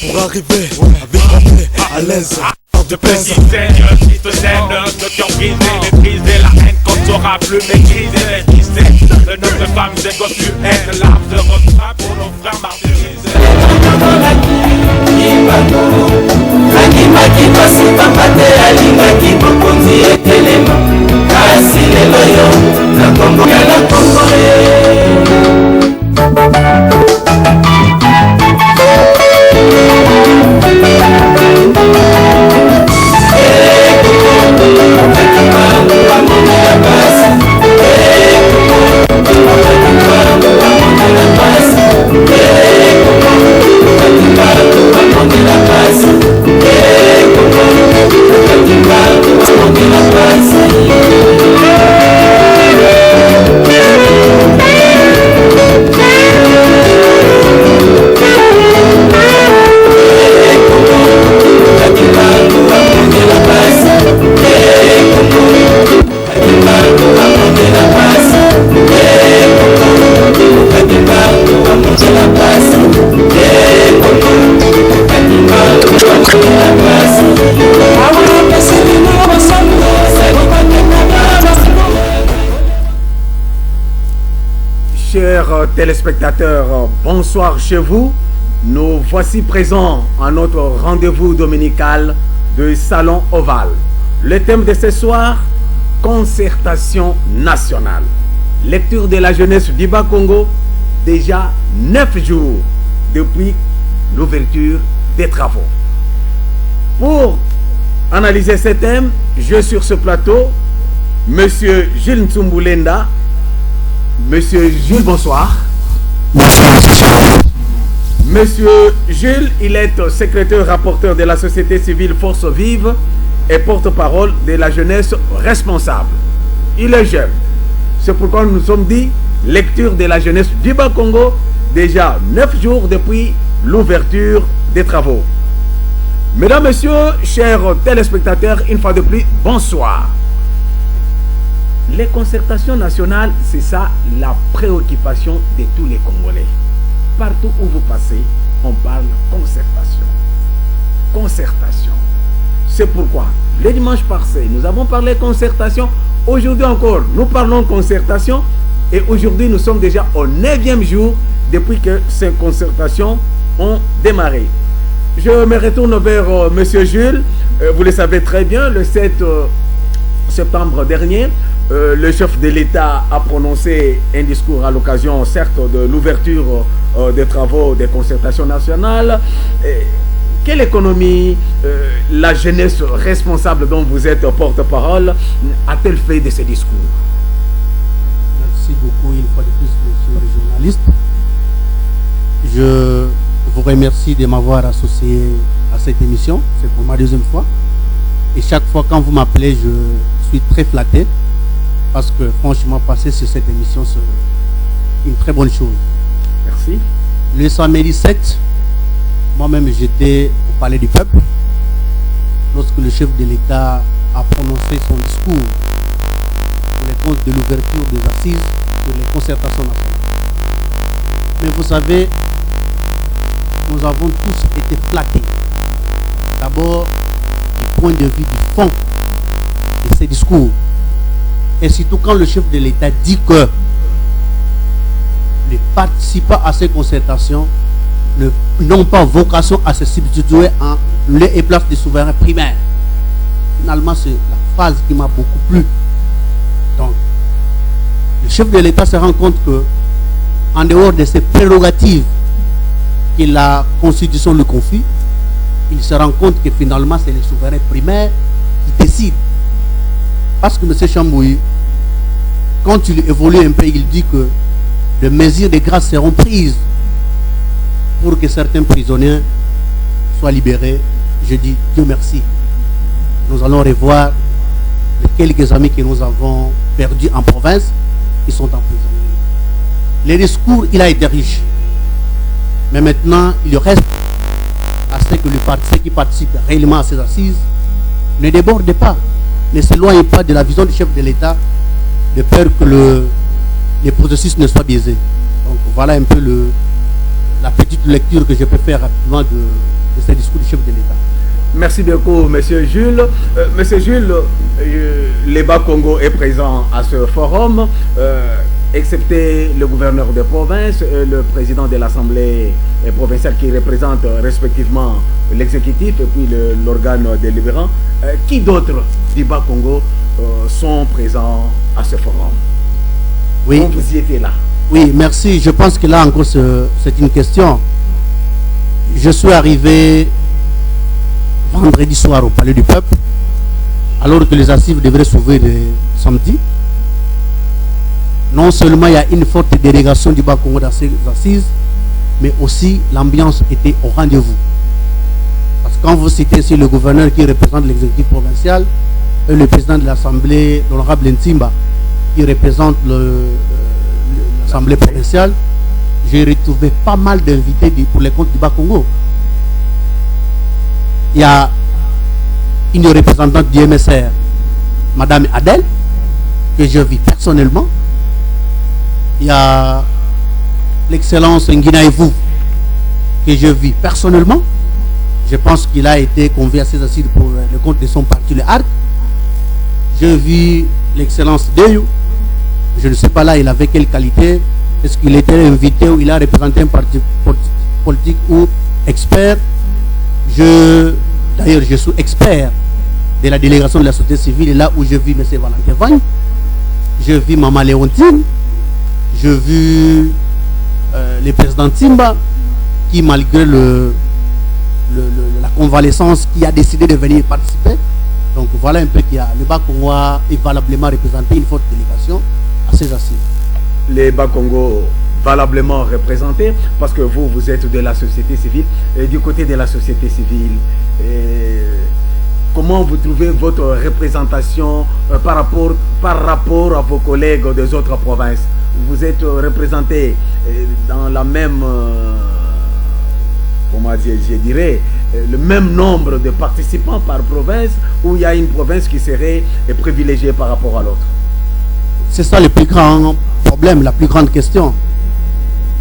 pour arriver avec grand paix, à l'aise. De petits seigneurs qui te sèment de qui ont brisé, méprisé la haine qu'on ne saura plus maîtriser. De notre femme, c'est qu'on tu aides l'arme de repas pour nos frères martyrisés. Chers téléspectateurs, bonsoir chez vous. Nous voici présents à notre rendez-vous dominical de Salon Ovale. Le thème de ce soir, concertation nationale. Lecture de la jeunesse d'Iba Congo, déjà 9 jours depuis l'ouverture des travaux. Pour analyser ce thème, je suis sur ce plateau, Monsieur Jules Ntsumboulenda. Monsieur Jules, bonsoir. Monsieur Jules, il est secrétaire rapporteur de la société civile Force Vive et porte-parole de la jeunesse responsable. Il est jeune. C'est pourquoi nous nous sommes dit lecture de la jeunesse du Bas-Congo, déjà 9 jours depuis l'ouverture des travaux. Mesdames, Messieurs, chers téléspectateurs, une fois de plus, bonsoir. Les concertations nationales, c'est ça la préoccupation de tous les Congolais. Partout où vous passez, on parle concertation. Concertation. C'est pourquoi, le dimanche passé, nous avons parlé concertation. Aujourd'hui encore, nous parlons concertation. Et aujourd'hui, nous sommes déjà au 9e jour depuis que ces concertations ont démarré. Je me retourne vers Monsieur Jules. Vous le savez très bien, le 7 septembre dernier, le chef de l'État a prononcé un discours à l'occasion, certes, de l'ouverture des travaux des concertations nationales. Quelle économie la jeunesse responsable dont vous êtes porte-parole a-t-elle fait de ce discours? Merci beaucoup une fois de plus, monsieur le journaliste. Je vous remercie de m'avoir associé à cette émission. C'est pour ma deuxième fois. Et chaque fois quand vous m'appelez, je suis très flatté. Parce que franchement, passer sur cette émission, c'est une très bonne chose. Merci. Le samedi 7, moi-même j'étais au Palais du Peuple lorsque le chef de l'État a prononcé son discours pour les comptes de l'ouverture des assises sur les concertations nationales. Mais vous savez, nous avons tous été flattés. D'abord, du point de vue du fond de ces discours. Et surtout quand le chef de l'État dit que les participants à ces concertations n'ont pas vocation à se substituer en lieu et place des souverains primaires. Finalement, c'est la phrase qui m'a beaucoup plu. Donc, le chef de l'État se rend compte que, en dehors de ses prérogatives que la Constitution le confie, il se rend compte que finalement, c'est les souverains primaires qui décident. Parce que M. Chambouy, quand il évolue un peu, il dit que des mesures de grâce seront prises pour que certains prisonniers soient libérés. Je dis Dieu merci. Nous allons revoir les quelques amis que nous avons perdus en province qui sont en prison. Les discours, il a été riche. Mais maintenant, il reste à ce que ceux qui participent réellement à ces assises ne débordent pas, ne s'éloignent pas de la vision du chef de l'État, de peur que les processus ne soient biaisés. Donc voilà un peu la petite lecture que je peux faire rapidement de ce discours du chef de l'État. Merci beaucoup, Monsieur Jules. Monsieur Jules, l'EBA Congo est présent à ce forum, excepté le gouverneur de province et le président de l'Assemblée provinciale qui représente respectivement l'exécutif et puis l'organe délibérant. Qui d'autres d'EBA Congo sont présents à ce forum? Oui. Donc vous y étiez là. Oui, merci. Je pense que là encore, c'est une question. Je suis arrivé vendredi soir au Palais du Peuple, alors que les assises devraient s'ouvrir samedi. Non seulement il y a une forte délégation du Bas Congo dans ces assises, mais aussi l'ambiance était au rendez-vous. Parce que quand vous citez ici le gouverneur qui représente l'exécutif provincial et le président de l'Assemblée, l'honorable Ntimba, qui représente l'Assemblée provinciale, j'ai retrouvé pas mal d'invités pour les comptes du Bas Congo. Il y a une représentante du MSR, Madame Adèle, que je vis personnellement. Il y a l'excellence Nguinaïvou, que je vis personnellement. Je pense qu'il a été convié à ses assises pour le compte de son parti, le ARC. Je vis l'excellence Deyou. Je ne sais pas là, il avait quelle qualité. Est-ce qu'il était invité ou il a représenté un parti politique ou expert? D'ailleurs, je suis expert de la délégation de la société civile, et là où je vis M. Valentin Vagne, je vis Maman Léontine, je vis le président Timba, qui malgré la convalescence, qui a décidé de venir participer. Donc voilà un peu qu'il y a. Le Bas Congo a valablement représenté une forte délégation à ces assises. Les Bas Congo valablement représentés, parce que vous êtes de la société civile, et du côté de la société civile, comment vous trouvez votre représentation par rapport à vos collègues des autres provinces? Vous êtes représentés dans la même, comment dire, je dirais, le même nombre de participants par province, ou il y a une province qui serait privilégiée par rapport à l'autre? C'est ça le plus grand problème, la plus grande question.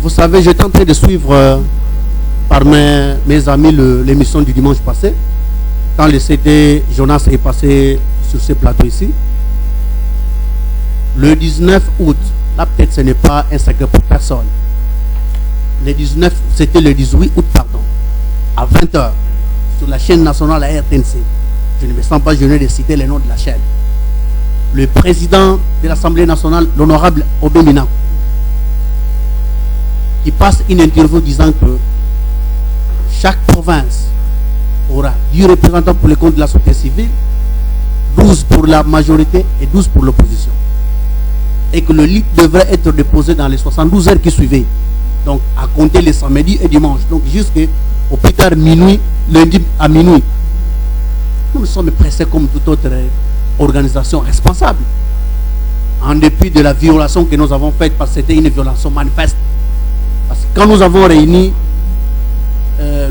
Vous savez, j'étais en train de suivre par mes amis l'émission du dimanche passé, quand le CD Jonas est passé sur ce plateau ici. Le 19 août, là peut-être ce n'est pas un secret pour personne. Le 19, c'était le 18 août, pardon, à 20h, sur la chaîne nationale, la RTNC. Je ne me sens pas gêné de citer les noms de la chaîne. Le président de l'Assemblée nationale, l'honorable Obemina, qui passe une interview disant que chaque province aura 10 représentants pour le compte de la société civile, 12 pour la majorité et 12 pour l'opposition. Et que le lit devrait être déposé dans les 72 heures qui suivaient. Donc à compter les samedis et dimanches. Donc jusqu'au plus tard minuit, lundi à minuit. Nous sommes pressés comme toute autre organisation responsable. En dépit de la violation que nous avons faite, parce que c'était une violation manifeste. Parce que quand nous avons réuni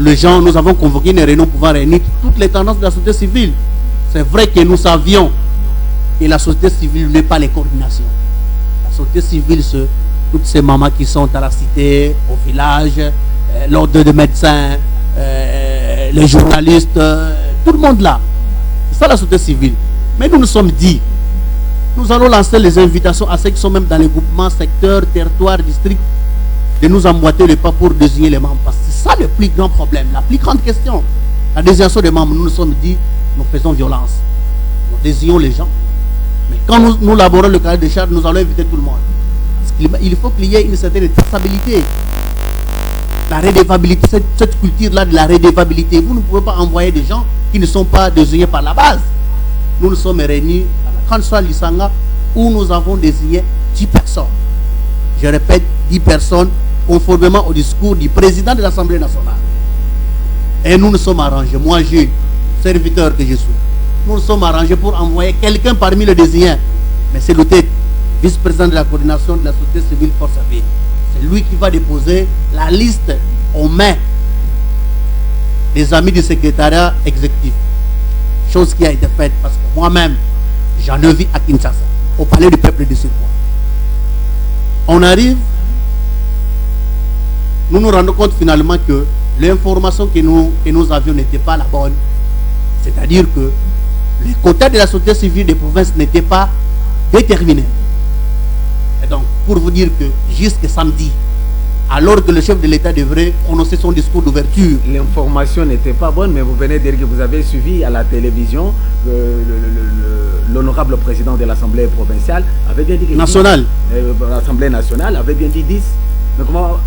les gens, nous avons convoqué une réunion pour pouvoir réunir toutes les tendances de la société civile. C'est vrai que nous savions que la société civile n'est pas les coordinations. La société civile, c'est toutes ces mamans qui sont à la cité, au village, l'ordre de médecins, les journalistes, tout le monde là. C'est ça la société civile. Mais nous nous sommes dit, nous allons lancer les invitations à ceux qui sont même dans les groupements, secteurs, territoires, districts, de nous emboîter le pas pour désigner les membres. Parce que c'est ça le plus grand problème, la plus grande question. La désignation des membres, nous nous sommes dit, nous faisons violence. Nous désignons les gens. Mais quand nous élaborons le cahier de charges, nous allons inviter tout le monde. Parce qu'il faut qu'il y ait une certaine traçabilité. La redevabilité, cette culture-là de la redevabilité. Vous ne pouvez pas envoyer des gens qui ne sont pas désignés par la base. Nous nous sommes réunis à la grande salle Lisanga où nous avons désigné 10 personnes. Je répète, 10 personnes conformément au discours du président de l'Assemblée nationale. Et nous nous sommes arrangés, moi Jules, serviteur que je suis, nous nous sommes arrangés pour envoyer quelqu'un parmi les désignés. Mais c'est le vice-président de la coordination de la société civile Force Vive. C'est lui qui va déposer la liste aux mains des amis du secrétariat exécutif. Chose qui a été faite parce que moi-même, j'en ai vu à Kinshasa, au palais du peuple de Surpoids. On arrive, nous nous rendons compte finalement que l'information que nous avions n'était pas la bonne. C'est-à-dire que les quotas de la société civile des provinces n'étaient pas déterminés. Et donc, pour vous dire que jusqu'à samedi, alors que le chef de l'État devrait prononcer son discours d'ouverture, l'information n'était pas bonne, mais vous venez de dire que vous avez suivi à la télévision l'honorable président de l'Assemblée provinciale avait bien dit que nationale, l'Assemblée nationale avait bien dit 10. Mais comment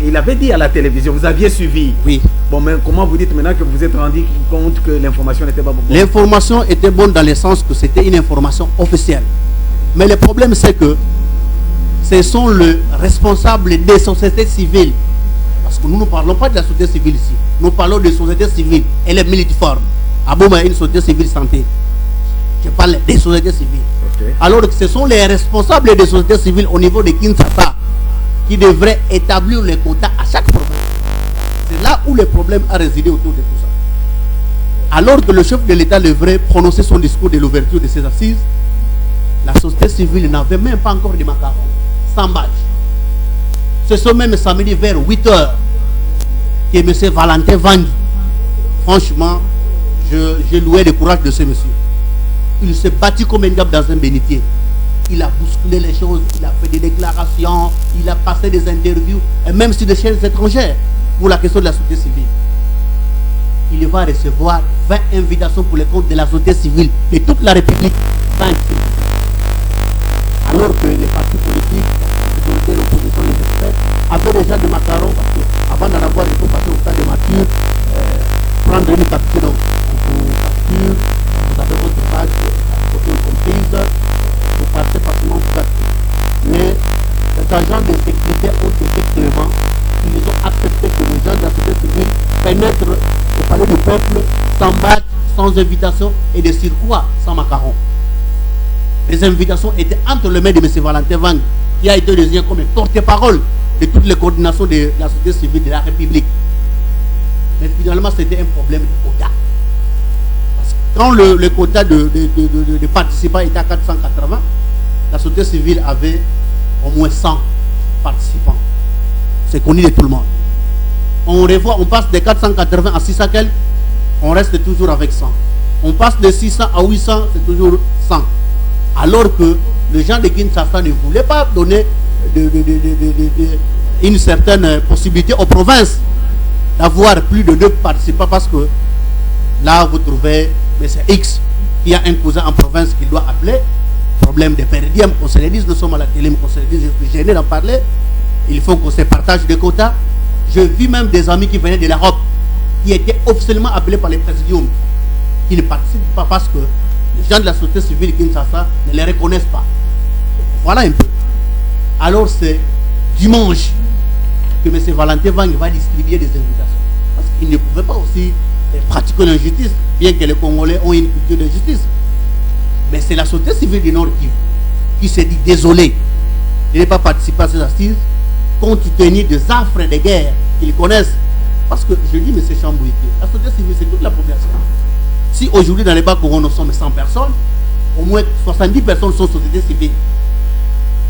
il avait dit à la télévision, vous aviez suivi. Oui. Bon, mais comment vous dites maintenant que vous êtes rendu compte que l'information n'était pas bonne? L'information était bonne dans le sens que c'était une information officielle. Mais le problème, c'est que ce sont les responsables des sociétés civiles. Parce que nous ne parlons pas de la société civile ici. Nous parlons des sociétés civiles et les multiformes. Ah bon, mais une société civile santé. Je parle des sociétés civiles. Okay. Alors que ce sont les responsables des sociétés civiles au niveau de Kinshasa qui devraient établir les quotas à chaque province. C'est là où le problème a résidé autour de tout ça. Alors que le chef de l'État devrait prononcer son discours de l'ouverture de ces assises, la société civile n'avait même pas encore de macarons, sans badge. Ce sont même samedi vers 8 h que M. Valentin Vangui, franchement, je louais le courage de ce monsieur. Il s'est battu comme un gars dans un bénitier. Il a bousculé les choses, il a fait des déclarations, il a passé des interviews, et même sur des chaînes étrangères pour la question de la société civile. Il va recevoir 20 invitations pour les comptes de la société civile de toute la République. 20. Alors que les partis politiques, les autorités de l'opposition, les experts, avaient déjà des macarons, parce qu'avant d'en avoir, il faut passer au stade de mature, prendre une capture, donc vous capture, vous avez votre page, votre comprise, vous partez facilement au stade. Mais les agents de sécurité ont été cléments, ils ont accepté que les gens de la société civile pénètrent au palais du peuple sans badge, sans invitation et de surcroît sans macarons. Les invitations étaient entre les mains de M. Valentin Vangui, qui a été désigné comme porte-parole de toutes les coordinations de la société civile de la République. Mais finalement, c'était un problème de quota. Parce que quand le quota de participants était à 480, la société civile avait au moins 100 participants. C'est connu de tout le monde. On revoit, on passe de 480 à 600 quelques, on reste toujours avec 100. On passe de 600 à 800, c'est toujours 100. Alors que les gens de Kinshasa ne voulaient pas donner une certaine possibilité aux provinces d'avoir plus de 2 participants, parce que là vous trouvez M. X qui a un cousin en province qui doit appeler, problème de péridium, qu'on se le dise, nous sommes à la télé, mais qu'on se le dise, je suis gêné d'en parler, il faut qu'on se partage des quotas. Je vis même des amis qui venaient de l'Europe, qui étaient officiellement appelés par les présidiums, qui ne participent pas parce que les gens de la société civile Kinshasa ne les reconnaissent pas. Voilà un peu. Alors c'est dimanche que M. Valentin Vangui va distribuer des invitations. Parce qu'il ne pouvait pas aussi pratiquer l'injustice, bien que les Congolais ont une culture de justice. Mais c'est la société civile du Nord Kivu qui s'est dit désolé de ne pas participer à ces assises, compte tenu des affres de guerre qu'ils connaissent. Parce que je dis, M. Chambouiki, la société civile, c'est toute la population. Si aujourd'hui dans les Bas-Congo nous sommes 100 personnes, au moins 70 personnes sont sociétés civiles.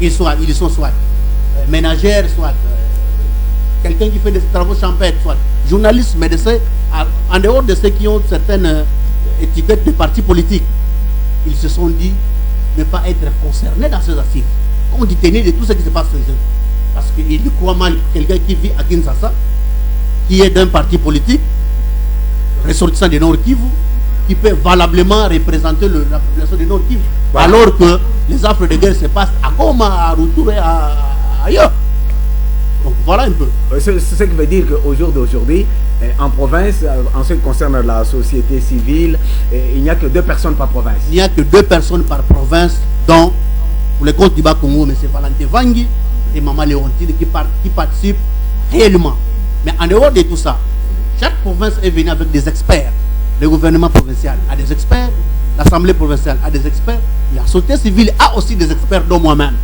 Ils sont soit ménagères, soit quelqu'un qui fait des travaux champêtres, soit journalistes, médecins, en dehors de ceux qui ont certaines étiquettes de partis politiques. Ils se sont dit ne pas être concernés dans ces assises, compte tenu de tout ce qui se passe chez eux. Parce qu'ils croient mal quelqu'un qui vit à Kinshasa, qui est d'un parti politique, ressortissant de Nord Kivu, qui peut valablement représenter la population de Nord Kivu. Voilà. Alors que les affres de guerre se passent à Goma, à Rutshuru et ailleurs. Donc voilà un peu. C'est ce qui veut dire qu'au jour d'aujourd'hui, en province, en ce qui concerne la société civile, il n'y a que 2 personnes par province. Il n'y a que 2 personnes par province, dont, pour le compte du Bas-Congo, M. Valentin Vangui et Maman Léontine qui participent réellement. Mais en dehors de tout ça, chaque province est venue avec des experts. Le gouvernement provincial a des experts, l'Assemblée provinciale a des experts, la société civile a aussi des experts, dont moi-même.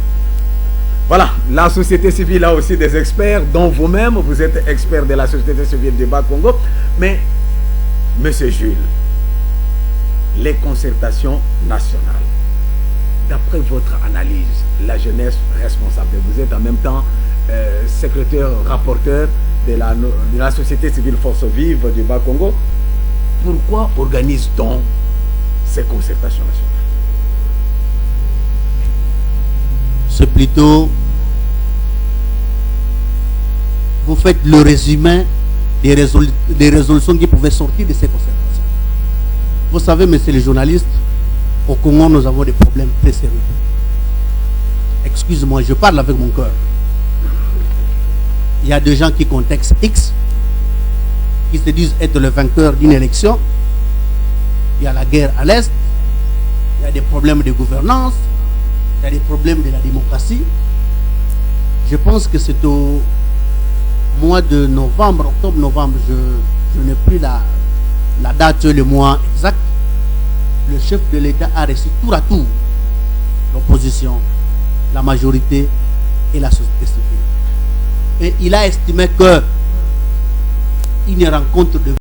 Voilà, la société civile a aussi des experts, dont vous-même, vous êtes expert de la société civile du Bas-Congo. Mais, M. Jules, les concertations nationales, d'après votre analyse, la jeunesse responsable, vous êtes en même temps secrétaire rapporteur de la société civile Force Vive du Bas-Congo, pourquoi organise-t-on ces concertations nationales? C'est plutôt, vous faites le résumé des résolutions qui pouvaient sortir de ces concertations. Vous savez, messieurs les journalistes, au Congo, nous avons des problèmes très sérieux. Excuse-moi, je parle avec mon cœur. Il y a des gens qui contextent X, qui se disent être le vainqueur d'une élection. Il y a la guerre à l'Est, il y a des problèmes de gouvernance, il y a des problèmes de la démocratie. Je pense que c'est au mois de novembre, octobre-novembre, je n'ai plus la date, le mois exact. Le chef de l'État a reçu tour à tour l'opposition, la majorité et la société civile. Et il a estimé que une rencontre de